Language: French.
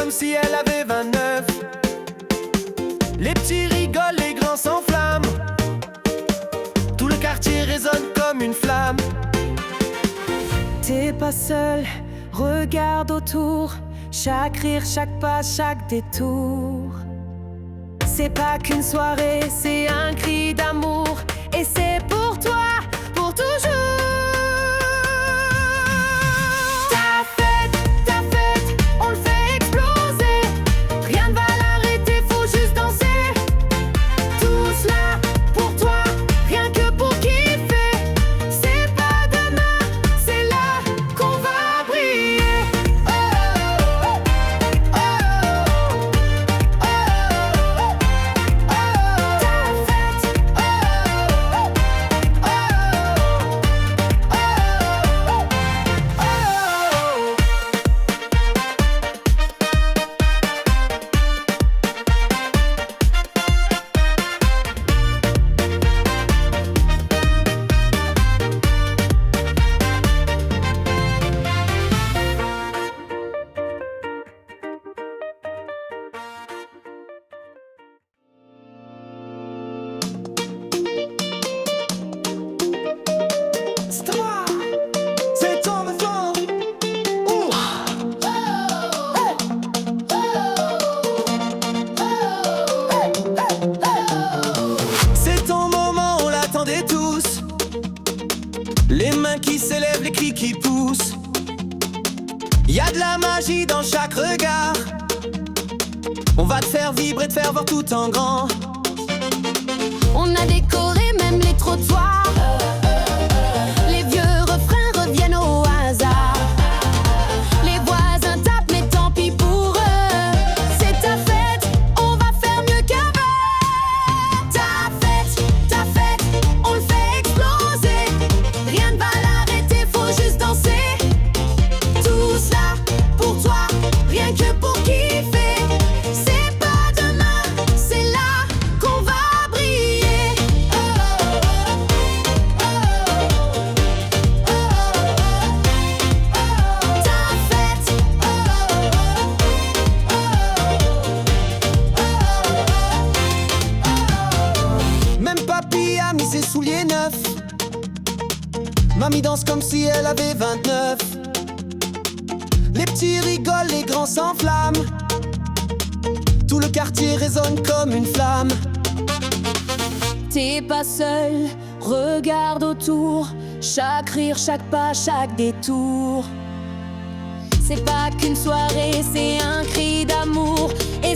comme si elle avait 29. Les petits rigolent, les grands s'enflamment. Tout le quartier résonne comme une flamme. T'es pas seul, regarde autour. Chaque rire, chaque pas, chaque détour. C'est pas qu'une soirée, c'est un cri d'amour. Et c'est pour toi, pour toujours. Ta fête, on le fait exploser. Rien ne va l'arrêter, faut juste danser. Tous là pour toi, rien que pour kiffer. C'est pas demain, c'est là qu'on va briller. Oh, oh, oh, oh, oh, oh, oh. Ta fête, oh, oh, oh, oh, oh, oh. C'est ton moment. Ouh. C'est ton moment, on l'attendait tous. Les mains qui s'élèvent, les cris qui poussent. Y a de la magie dans chaque regard. On va te faire vibrer, te faire voir tout en grand. On a décoré même les trottoirs. Les vieux refrains reviennent au hasard. Les voisins tapent, mais tant pis pour eux. C'est ta fête, on va faire mieux qu'avant. Ta fête, on le fait exploser. Rien ne va l'arrêter, faut juste danser. Tous là pour toi, rien que pour kiffer. C'est pas demain, c'est là qu'on va briller. Oh, oh, oh, oh, oh. Ta fête, oh, oh, oh. Même papy a mis ses souliers neufs. Mamie danse comme si elle avait 29. Les petits rigolent, les grands s'enflamment. Tout le quartier résonne comme une flamme. T'es pas seul, regarde autour. Chaque rire, chaque pas, chaque détour. C'est pas qu'une soirée, c'est un cri d'amour. Et